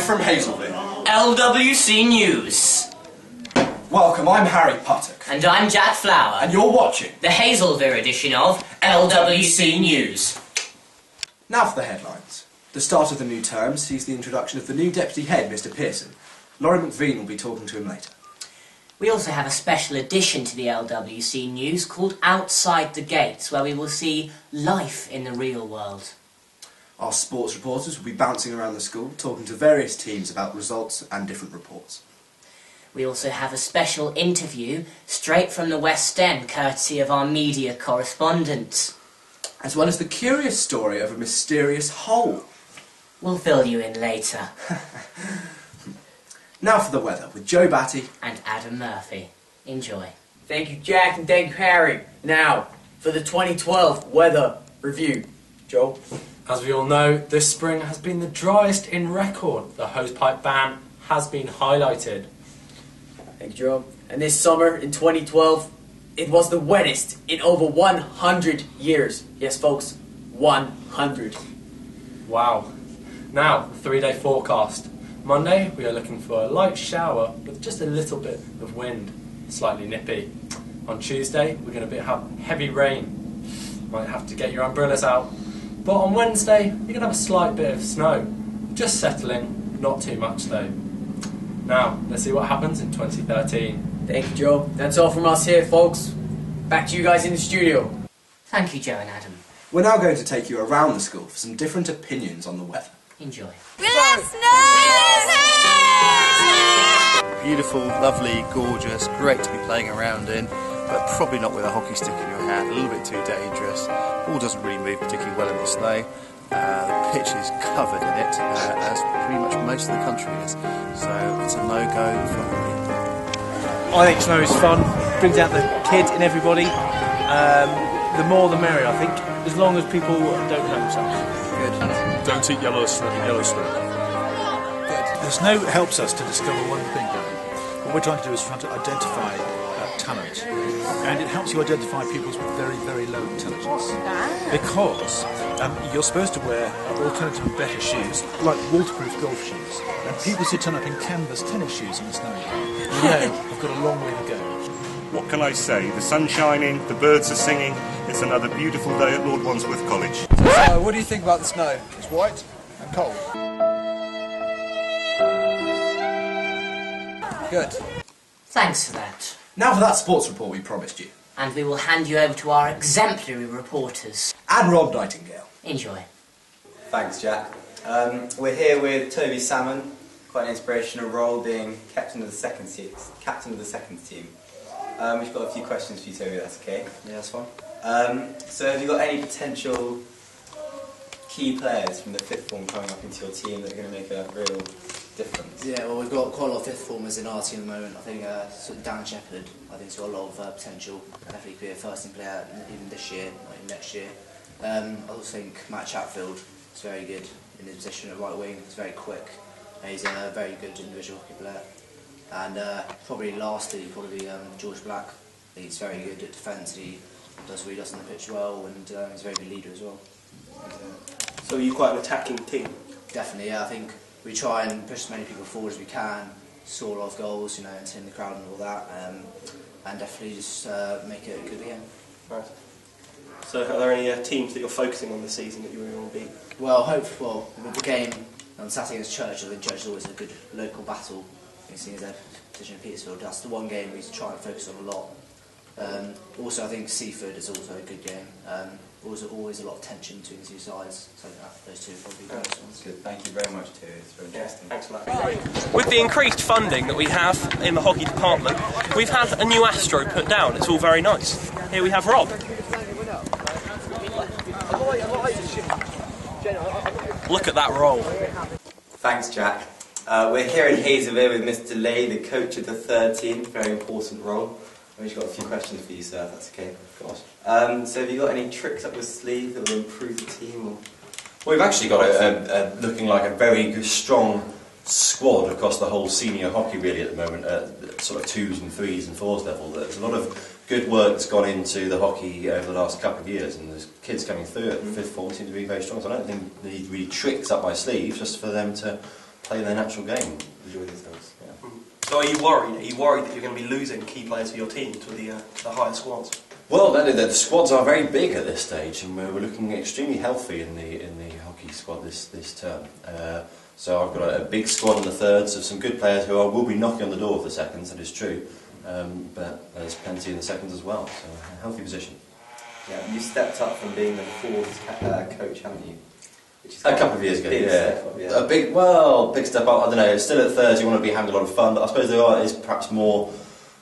from Hazelveare. LWC News. Welcome, I'm Harry Puttock. And I'm Jack Flower. And you're watching the Hazelveare edition of LWC News. Now for the headlines. The start of the new term sees the introduction of the new deputy head, Mr. Pearson. Laurie McVean will be talking to him later. We also have a special addition to the LWC News called Outside the Gates, where we will see life in the real world. Our sports reporters will be bouncing around the school, talking to various teams about results and different reports. We also have a special interview straight from the West End, courtesy of our media correspondent. As well as the curious story of a mysterious hole. We'll fill you in later. Now for the weather, with Joe Batty and Adam Murphy. Enjoy. Thank you, Jack, and thank you, Harry. Now, for the 2012 weather review. Joe? As we all know, this spring has been the driest in record. The hosepipe ban has been highlighted. Thank you, Joe. And this summer, in 2012, it was the wettest in over 100 years. Yes, folks, 100. Wow. Now, the 3-day forecast. Monday, we are looking for a light shower with just a little bit of wind, slightly nippy. On Tuesday, we're going to have heavy rain. Might have to get your umbrellas out. But on Wednesday, you're going to have a slight bit of snow. Just settling, not too much though. Now, let's see what happens in 2013. Thank you, Joe. That's all from us here, folks. Back to you guys in the studio. Thank you, Joe and Adam. We're now going to take you around the school for some different opinions on the weather. Enjoy. Beautiful, lovely, gorgeous, great to be playing around in, but probably not with a hockey stick in your hand, a little bit too dangerous. Ball doesn't really move particularly well in the snow. The pitch is covered in it, as pretty much most of the country is. So it's a no-go for me. I think snow is fun, brings out the kid in everybody. The more the merrier, I think, as long as people don't hurt themselves. Good. Don't eat yellow snow. The snow helps us to discover one thing. What we're trying to do is trying to identify talent, and it helps you identify people with very, very low intelligence. Because you're supposed to wear alternative and better shoes, like waterproof golf shoes, and people who turn up in canvas tennis shoes in the snow, I've got a long way to go. What can I say? The sun's shining, the birds are singing. It's another beautiful day at Lord Wandsworth College. So, what do you think about the snow? It's white and cold. Good. Thanks for that. Now for that sports report we promised you. And we will hand you over to our exemplary reporters. And Rob Nightingale. Enjoy. Thanks, Jack. We're here with Toby Salmon, quite an inspirational role, being captain of the second team. We've got a few questions for you, Toby, that's okay? Yeah, that's fine. So have you got any potential key players from the fifth form coming up into your team that are going to make a real difference? Yeah, well, we've got quite a lot of fifth formers in our team at the moment. I think sort of Dan Shepherd, I think, has got a lot of potential. Definitely could be a first team player even this year, not even next year. I also think Matt Chatfield is very good in his position at right wing. He's very quick. He's a very good individual hockey player. And probably lastly, George Black. He's very good at defence. He does what he does on the pitch well, and he's a very good leader as well. So are you quite an attacking team? Definitely, yeah. I think we try and push as many people forward as we can, score a lot of goals, entertain the crowd and all that, and definitely just make it a good game. Right. So are there any teams that you're focusing on this season that you really want to beat? Well, with the game on Saturday against Church, I think Church is always a good local battle. Seeing as their position in Petersfield, that's the one game we try and focus on a lot. Also, I think Seaford is also a good game. Always a lot of tension between the two sides. So those two are probably the best ones. Good. Thank you very much, too. It's very interesting. Thanks for that. With the increased funding that we have in the hockey department, we've had a new Astro put down. It's all very nice. Here we have Rob. Look at that roll. Thanks, Jack. We're here in Hazelveare with Mr. Lay, the coach of the third team. Very important role. We've just got a few questions for you, sir, if that's okay. Of course. So have you got any tricks up your sleeve that will improve the team? Or? Well, we've actually got looking like a very good, strong squad across the whole senior hockey really at the moment, at sort of 2s and 3s and 4s level. There's a lot of good work that's gone into the hockey over the last couple of years, and there's kids coming through at 5th form seem to be very strong. So I don't think they need really tricks up my sleeve, just for them to play their natural game, enjoy themselves. Yeah. So are you worried? Are you worried that you're going to be losing key players for your team to the higher squads? Well, the squads are very big at this stage, and we're looking extremely healthy in the hockey squad this term. So I've got a big squad in the thirds of some good players who will be knocking on the door of the seconds. That is true, but there's plenty in the seconds as well. So a healthy position. Yeah, you stepped up from being the fourth coach, haven't you? Which is A couple of years ago, yeah. A big step up. I don't know. Still at thirds, you want to be having a lot of fun, but I suppose there is perhaps more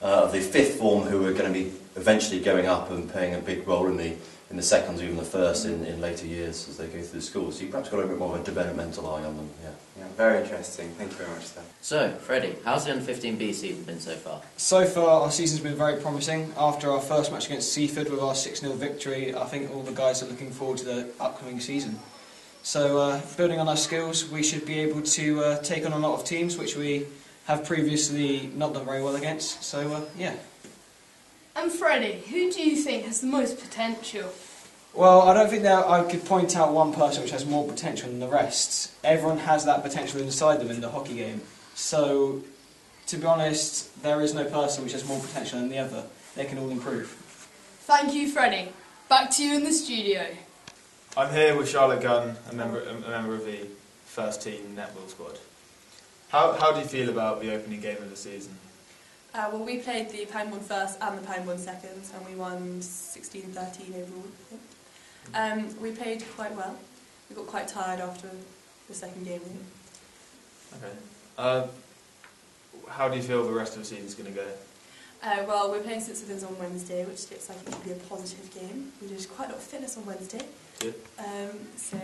of the fifth form who are going to be eventually going up and playing a big role in the seconds, or even the first in later years as they go through the school. So you perhaps got a bit more of a developmental eye on them. Yeah, very interesting. Thank you very much, Steph. So, Freddie, how's the under-15B season been so far? So far, our season's been very promising. After our first match against Seaford with our 6-0 victory, I think all the guys are looking forward to the upcoming season. So, building on our skills, we should be able to take on a lot of teams which we have previously not done very well against. So, yeah. And Freddie, who do you think has the most potential? Well, I don't think that I could point out one person which has more potential than the rest. Everyone has that potential inside them in the hockey game. So, to be honest, there is no person which has more potential than the other. They can all improve. Thank you, Freddie. Back to you in the studio. I'm here with Charlotte Gunn, a member of the first team netball squad. How do you feel about the opening game of the season? Well, we played the Pound 1 first and the Pound 1 seconds, and we won 16-13 overall, I think. We played quite well. We got quite tired after the second game. Okay. How do you feel the rest of the season's going to go? Well, we're playing St Sutton's on Wednesday, which looks like it could be a positive game. We did quite a lot of fitness on Wednesday. Good. So,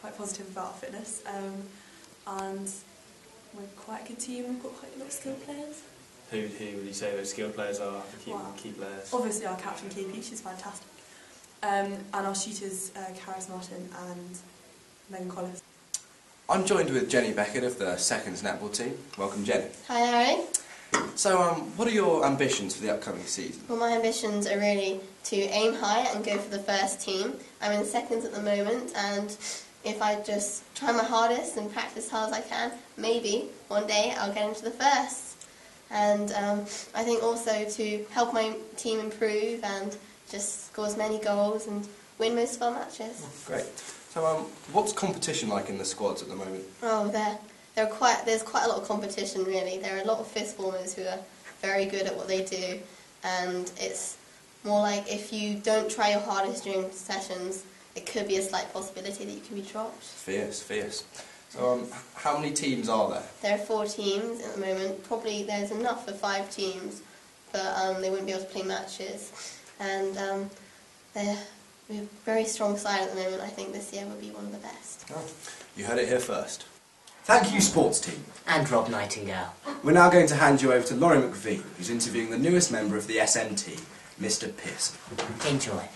quite positive about our fitness. And we're quite a good team. We've got quite a lot of skilled players. Who would you say those skilled players are, the key players? Obviously our captain KP, she's fantastic. And our shooters, Karis Martin and Megan Collins. I'm joined with Jenny Beckett of the seconds netball team. Welcome, Jenny. Hi, Harry. So, what are your ambitions for the upcoming season? Well, my ambitions are really to aim high and go for the first team. I'm in seconds at the moment, and if I just try my hardest and practice as hard as I can, maybe one day I'll get into the first. And I think also to help my team improve and just score as many goals and win most of our matches. Great. So, what's competition like in the squads at the moment? Oh, there's quite a lot of competition, really. There are a lot of fifth formers who are very good at what they do, and it's more like if you don't try your hardest during sessions, it could be a slight possibility that you can be dropped. Fierce. So, how many teams are there? There are 4 teams at the moment. Probably there's enough for 5 teams, but they wouldn't be able to play matches. And we're a very strong side at the moment. I think this year will be one of the best. Oh, you heard it here first. Thank you, sports team. And Rob Nightingale. We're now going to hand you over to Laurie McVean, who's interviewing the newest member of the SNT, Mr. Pearson. Enjoy.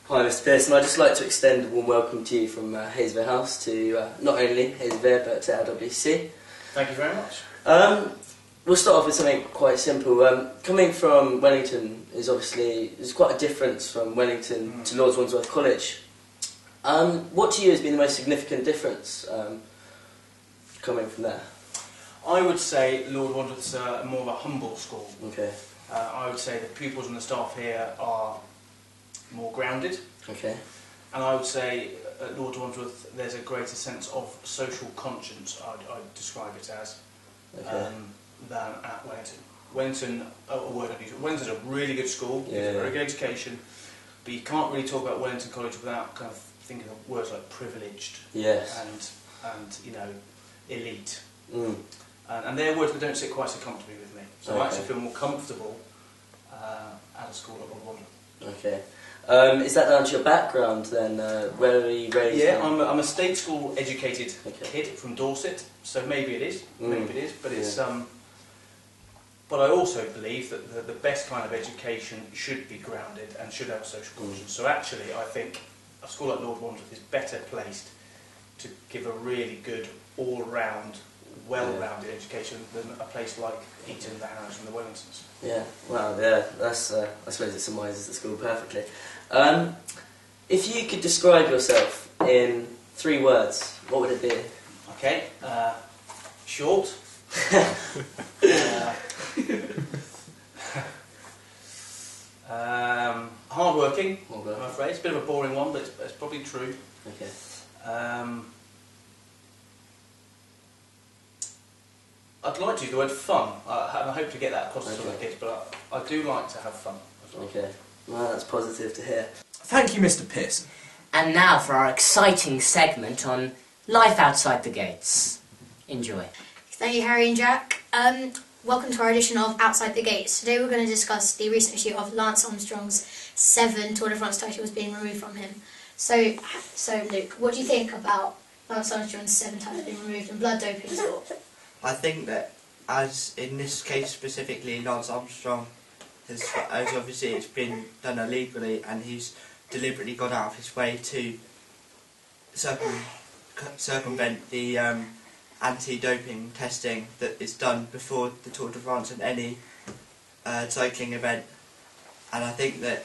Hi Mr Pearson, I'd just like to extend a warm welcome to you from Hazelveare House to not only Hazelveare but to LWC. Thank you very much. We'll start off with something quite simple. Coming from Wellington is quite a difference from Wellington to Lord's Wandsworth College. What to you has been the most significant difference coming from there? I would say Lord Wandsworth's more of a humble school. Okay. I would say the pupils and the staff here are more grounded. Okay. And I would say at Lord Wandsworth there's a greater sense of social conscience, I'd describe it as, than at Wellington. Wellington's a really good school, it's a very good education, but you can't really talk about Wellington College without kind of thinking of words like privileged and elite. And they're words that don't sit quite so comfortably with me. So I actually feel more comfortable at a school at Lord Wandsworth. Okay. Is that down to your background then? Where are you raised? Yeah, I'm a state school educated kid from Dorset, so maybe it is, but it's but I also believe that the best kind of education should be grounded and should have social conscience. So actually, I think a school like Lord Wandsworth is better placed to give a really good, all-round, well-rounded education than a place like Eton, the Harrows and the Wellingtons. Yeah, wow, that's, I suppose it summaриses the school perfectly. If you could describe yourself in 3 words, what would it be? Okay. Short. Hard-working, I'm afraid. It's a bit of a boring one, but it's probably true. Okay. I'd like to use the word fun. I hope to get that across to the kids, but I do like to have fun as well. Okay. Well, that's positive to hear. Thank you, Mr. Pearson. And now for our exciting segment on life outside the gates. Enjoy. Thank you, Harry and Jack. Welcome to our edition of Outside the Gates. Today we're going to discuss the recent issue of Lance Armstrong's 7 Tour de France titles being removed from him. So Luke, what do you think about Lance Armstrong's 7 titles being removed and blood doping sport? I think that, as in this case specifically, Lance Armstrong has obviously it's been done illegally, and he's deliberately gone out of his way to circumvent the anti-doping testing that is done before the Tour de France and any cycling event. And I think that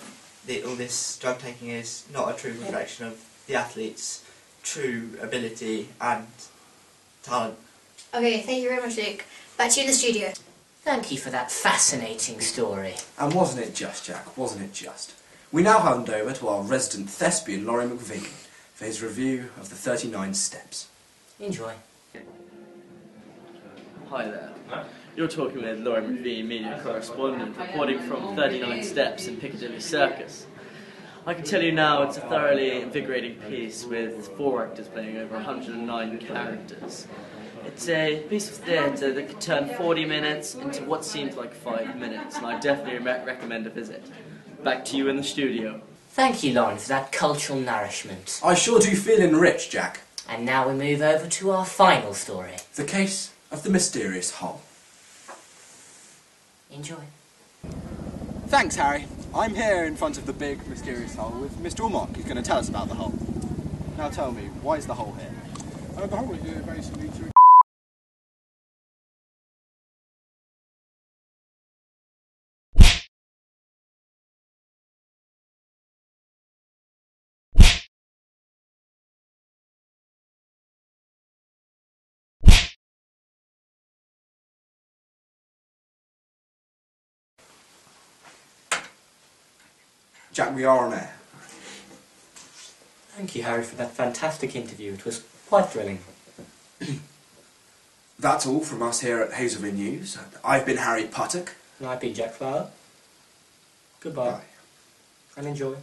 all this drug taking is not a true reflection of the athlete's true ability and talent. Okay, thank you very much, Luke. Back to you in the studio. Thank you for that fascinating story. And wasn't it just, Jack? Wasn't it just? We now hand over to our resident thespian, Laurie McVean, for his review of the 39 steps. Enjoy. Hi there. You're talking with Laurie McVean, media correspondent, reporting from 39 Steps in Piccadilly Circus. I can tell you now it's a thoroughly invigorating piece with 4 actors playing over 109 characters. It's a piece of theatre that could turn 40 minutes into what seemed like 5 minutes, and I definitely recommend a visit. Back to you in the studio. Thank you, Lauren, for that cultural nourishment. I sure do feel enriched, Jack. And now we move over to our final story. The case of the mysterious hull. Enjoy. Thanks, Harry. I'm here in front of the big, mysterious hull with Mr. Ormock, who's going to tell us about the hull. Now tell me, why is the hull here? The hull is here basically to... Jack, we are on air. Thank you, Harry, for that fantastic interview. It was quite thrilling. That's all from us here at Hazelveare News. I've been Harry Puttock. And I've been Jack Flower. Goodbye. Bye. And enjoy.